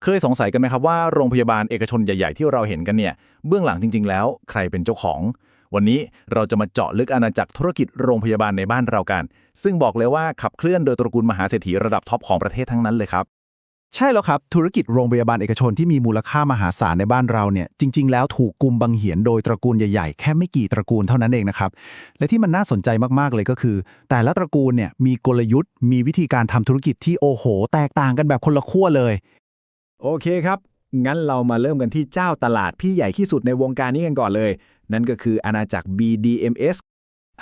เคยสงสัยกันไหมครับว่าโรงพยาบาลเอกชนใหญ่ๆที่เราเห็นกันเนี่ยเบื้องหลังจริงๆแล้วใครเป็นเจ้าของวันนี้เราจะมาเจาะลึกอาณาจักรธุรกิจโรงพยาบาลในบ้านเรากันซึ่งบอกเลยว่าขับเคลื่อนโดยตระกูลมหาเศรษฐีระดับท็อปของประเทศทั้งนั้นเลยครับใช่แล้วครับธุรกิจโรงพยาบาลเอกชนที่มีมูลค่ามหาศาลในบ้านเราเนี่ยจริงๆแล้วถูกกุมบังเหียนโดยตระกูลใหญ่ๆแค่ไม่กี่ตระกูลเท่านั้นเองนะครับและที่มันน่าสนใจมากๆเลยก็คือแต่ละตระกูลเนี่ยมีกลยุทธ์มีวิธีการทำธุรกิจที่โอ้โหแตกต่างกันแบบคนละขั้วเลยโอเคครับงั้นเรามาเริ่มกันที่เจ้าตลาดพี่ใหญ่ที่สุดในวงการนี้กันก่อนเลยนั่นก็คืออาณาจักร BDMS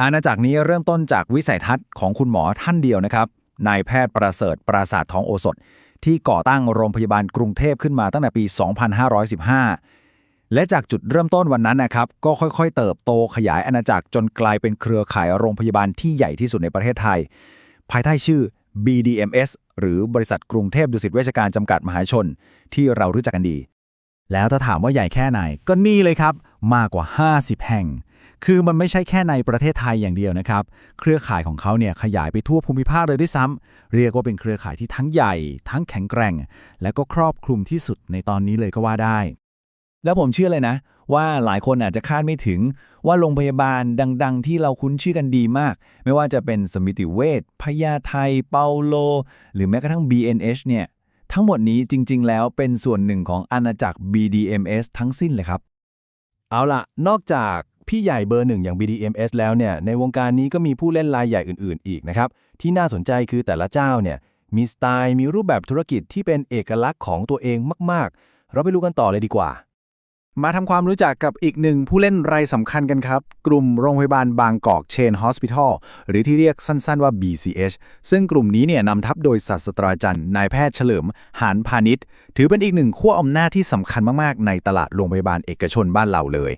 อาณาจักรนี้เริ่มต้นจากวิสัยทัศน์ของคุณหมอท่านเดียวนะครับนายแพทย์ประเสริฐปราสาททองโอสถที่ก่อตั้งโรงพยาบาลกรุงเทพขึ้นมาตั้งแต่ปี 2515 และจากจุดเริ่มต้นวันนั้นนะครับก็ค่อยๆเติบโตขยายอาณาจักรจนกลายเป็นเครือข่ายโรงพยาบาลที่ใหญ่ที่สุดในประเทศไทยภายใต้ชื่อ BDMS หรือบริษัทกรุงเทพดุสิตเวชการจำกัดมหาชนที่เรารู้จักกันดีแล้วถ้าถามว่าใหญ่แค่ไหนก็นี่เลยครับมากกว่า50แห่งคือมันไม่ใช่แค่ในประเทศไทยอย่างเดียวนะครับเครือข่ายของเขาเนี่ยขยายไปทั่วภูมิภาคเลยด้วยซ้ำเรียกว่าเป็นเครือข่ายที่ทั้งใหญ่ทั้งแข็งแกร่งและก็ครอบคลุมที่สุดในตอนนี้เลยก็ว่าได้แล้วผมเชื่อเลยนะว่าหลายคนอาจจะคาดไม่ถึงว่าโรงพยาบาลดังๆที่เราคุ้นชื่อกันดีมากไม่ว่าจะเป็นสมิติเวชพญาไทเปาโลหรือแม้กระทั่ง BNH เนี่ยทั้งหมดนี้จริงๆแล้วเป็นส่วนหนึ่งของอาณาจักร BDMS ทั้งสิ้นเลยครับเอาล่ะนอกจากพี่ใหญ่เบอร์หนึ่งอย่าง BDMS แล้วเนี่ยในวงการนี้ก็มีผู้เล่นรายใหญ่อื่นๆอีกนะครับที่น่าสนใจคือแต่ละเจ้าเนี่ยมีสไตล์มีรูปแบบธุรกิจที่เป็นเอกลักษณ์ของตัวเองมากๆเราไปรู้กันต่อเลยดีกว่ามาทำความรู้จักกับอีกหนึ่งผู้เล่นรายสำคัญกันครับกลุ่มโรงพยาบาลบางกอกเชนฮอสพิทอลหรือที่เรียกสั้นๆว่า BCH ซึ่งกลุ่มนี้เนี่ยนำทัพโดยศาสตราจารย์นายแพทย์เฉลิมหานพาณิชย์ถือเป็นอีกหนึ่งขั้วอำนาจที่สำคัญมากๆในตลาดโรงพยาบาลเอกชนบ้านเราเลย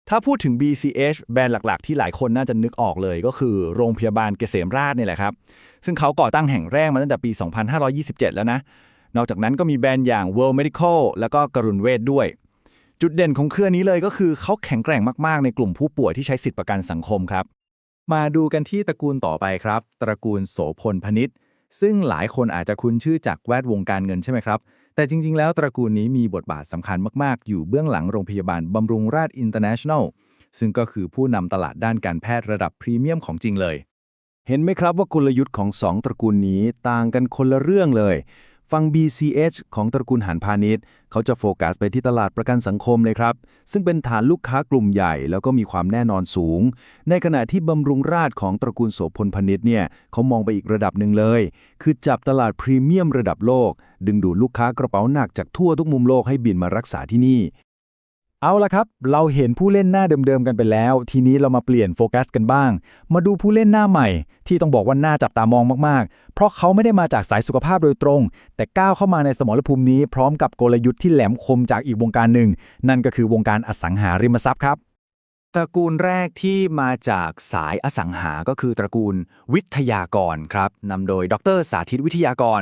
ถ้าพูดถึง BCH แบรนด์หลักๆที่หลายคนน่าจะนึกออกเลยก็คือโรงพยาบาลเกษมราษฎร์นี่แหละครับซึ่งเขาก่อตั้งแห่งแรกมาตั้งแต่ปี 2527 แล้วนะนอกจากนั้นก็มีแบรนด์อย่าง World Medical แล้วก็กรุณเวชด้วยจุดเด่นของเครือนี้เลยก็คือเขาแข็งแกร่งมากๆในกลุ่มผู้ป่วยที่ใช้สิทธิประกันสังคมครับมาดูกันที่ตระกูลต่อไปครับตระกูลโสพลพนิชซึ่งหลายคนอาจจะคุ้นชื่อจากแวดวงการเงินใช่ไหมครับแต่จริงๆแล้วตระกูลนี้มีบทบาทสำคัญมากๆอยู่เบื้องหลังโรงพยาบาลบำรุงราษฎร์อินเตอร์เนชั่นแนลซึ่งก็คือผู้นำตลาดด้านการแพทย์ระดับพรีเมียมของจริงเลยเห็นไหมครับว่ากลยุทธ์ของ2ตระกูลนี้ต่างกันคนละเรื่องเลยฝั่ง BCH ของตระกูลหานพาณิชย์เขาจะโฟกัสไปที่ตลาดประกันสังคมเลยครับซึ่งเป็นฐานลูกค้ากลุ่มใหญ่แล้วก็มีความแน่นอนสูงในขณะที่บำรุงราษฎร์ของตระกูลโสพลพนิชย์เนี่ยเขามองไปอีกระดับหนึ่งเลยคือจับตลาดพรีเมียมระดับโลกดึงดูดลูกค้ากระเป๋าหนักจากทั่วทุกมุมโลกให้บินมารักษาที่นี่เอาละครับเราเห็นผู้เล่นหน้าเดิมๆกันไปแล้วทีนี้เรามาเปลี่ยนโฟกัสกันบ้างมาดูผู้เล่นหน้าใหม่ที่ต้องบอกว่าน่าจับตามองมากๆเพราะเขาไม่ได้มาจากสายสุขภาพโดยตรงแต่ก้าวเข้ามาในสมรภูมินี้พร้อมกับกลยุทธ์ที่แหลมคมจากอีกวงการหนึ่งนั่นก็คือวงการอสังหาริมทรัพย์ครับตระกูลแรกที่มาจากสายอสังหาก็คือตระกูลวิทยากรครับนำโดยดร.สาธิตวิทยากร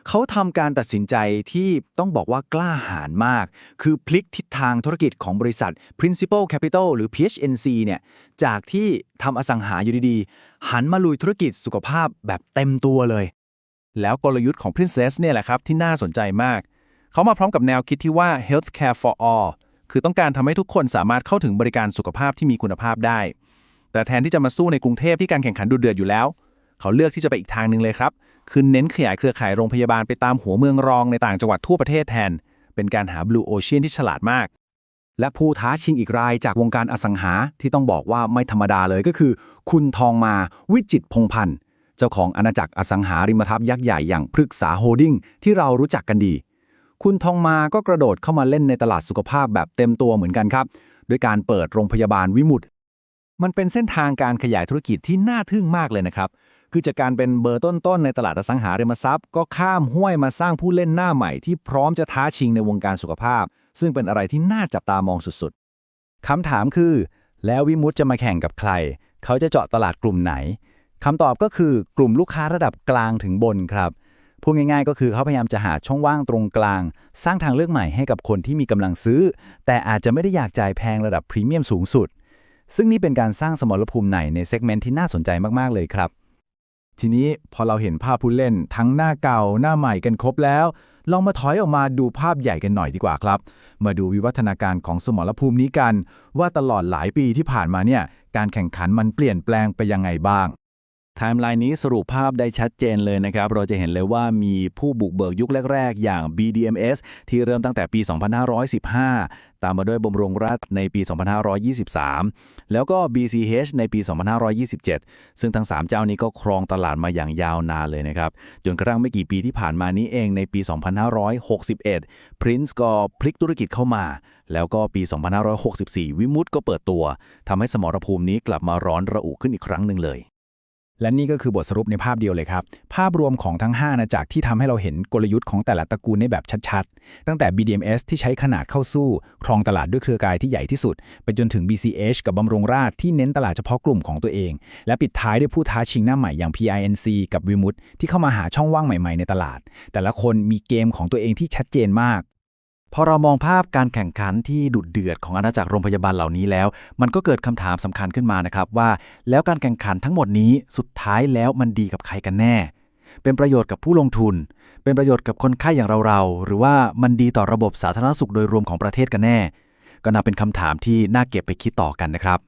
เขาทำการตัดสินใจที่ต้องบอกว่ากล้าหาญมากคือพลิกทิศทางธุรกิจของบริษัท Principal Capital หรือ PHNC เนี่ยจากที่ทำอสังหาอยู่ดีๆหันมาลุยธุรกิจสุขภาพแบบเต็มตัวเลยแล้วกลยุทธ์ของ Princess เนี่ยแหละครับที่น่าสนใจมากเขามาพร้อมกับแนวคิดที่ว่า Healthcare for all คือต้องการทำให้ทุกคนสามารถเข้าถึงบริการสุขภาพที่มีคุณภาพได้แต่แทนที่จะมาสู้ในกรุงเทพที่การแข่งขันดุเดือดอยู่แล้วเขาเลือกที่จะไปอีกทางนึงเลยครับคือเน้นขยายเครือข่ายโรงพยาบาลไปตามหัวเมืองรองในต่างจังหวัดทั่วประเทศแทนเป็นการหา Blue Ocean ที่ฉลาดมากและผู้ท้าชิงอีกรายจากวงการอสังหาที่ต้องบอกว่าไม่ธรรมดาเลยก็คือคุณทองมาวิจิตรพงษ์พันธ์เจ้าของอาณาจักรอสังหาริมทรัพย์ยักษ์ใหญ่อย่างพฤกษาโฮลดิ้งที่เรารู้จักกันดีคุณทองมาก็กระโดดเข้ามาเล่นในตลาดสุขภาพแบบเต็มตัวเหมือนกันครับด้วยการเปิดโรงพยาบาลวิมุตติมันเป็นเส้นทางการขยายธุรกิจที่น่าทึ่งมากเลยนะครับคือจากการเป็นเบอร์ต้นๆในตลาดอสังหาริมทรัพย์ก็ข้ามห้วยมาสร้างผู้เล่นหน้าใหม่ที่พร้อมจะท้าชิงในวงการสุขภาพซึ่งเป็นอะไรที่น่าจับตามองสุดๆคำถามคือแล้ววิมุตติจะมาแข่งกับใครเขาจะเจาะตลาดกลุ่มไหนคำตอบก็คือกลุ่มลูกค้าระดับกลางถึงบนครับพูดง่ายๆก็คือเขาพยายามจะหาช่องว่างตรงกลางสร้างทางเลือกใหม่ให้กับคนที่มีกำลังซื้อแต่อาจจะไม่ได้อยากจ่ายแพงระดับพรีเมียมสูงสุดซึ่งนี่เป็นการสร้างสมรภูมิใหม่ในเซกเมนต์ที่น่าสนใจมากๆเลยครับทีนี้พอเราเห็นภาพผู้เล่นทั้งหน้าเก่าหน้าใหม่กันครบแล้ว ลองมาถอยออกมาดูภาพใหญ่กันหน่อยดีกว่าครับ มาดูวิวัฒนาการของสมรภูมินี้กัน ว่าตลอดหลายปีที่ผ่านมาเนี่ยการแข่งขันมันเปลี่ยนแปลงไปยังไงบ้าง ไทม์ไลน์นี้สรุปภาพได้ชัดเจนเลยนะครับ เราจะเห็นเลยว่ามีผู้บุกเบิกยุคแรกๆ อย่าง BDMs ที่เริ่มตั้งแต่ปี 2515 ตามมาด้วยบำรุงราษฎร์ในปี 2523 แล้วก็ BCH ในปี 2527 ซึ่งทั้ง 3 เจ้านี้ก็ครองตลาดมาอย่างยาวนานเลยนะครับ จนกระทั่งไม่กี่ปีที่ผ่านมานี้เองในปี 2561 Prince ก็พลิกธุรกิจเข้ามา แล้วก็ปี 2564 วิมุตต์ก็เปิดตัวทำให้สมรภูมินี้กลับมาร้อนระอุขึ้นอีกครั้งหนึ่งเลย และนี่ก็คือบทสรุปในภาพเดียวเลยครับ ภาพรวมของทั้ง5อาณาจักรที่ทำให้เราเห็นกลยุทธ์ของแต่ละตระกูลในแบบชัดๆ ตั้งแต่ BDMs ที่ใช้ขนาดเข้าสู้ครองตลาดด้วยเครือข่ายที่ใหญ่ที่สุด ไปจนถึง BCH กับบำรุงราษฎร์ที่เน้นตลาดเฉพาะกลุ่มของตัวเอง และปิดท้ายด้วยผู้ท้าชิงหน้าใหม่อย่าง PINC กับวิมุตที่เข้ามาหาช่องว่างใหม่ๆในตลาด แต่ละคนมีเกมของตัวเองที่ชัดเจนมาก พอเรามองภาพการแข่งขันที่ดุเดือดของอาณาจักรโรงพยาบาลเหล่านี้แล้ว มันก็เกิดคำถามสำคัญขึ้นมานะครับว่าแล้วการแข่งขันทั้งหมดนี้สุดท้ายแล้วมันดีกับใครกันแน่ เป็นประโยชน์กับผู้ลงทุน เป็นประโยชน์กับคนไข้อย่างเราๆหรือว่ามันดีต่อระบบสาธารณสุขโดยรวมของประเทศกันแน่ ก็นับเป็นคำถามที่น่าเก็บไปคิดต่อกันนะครับ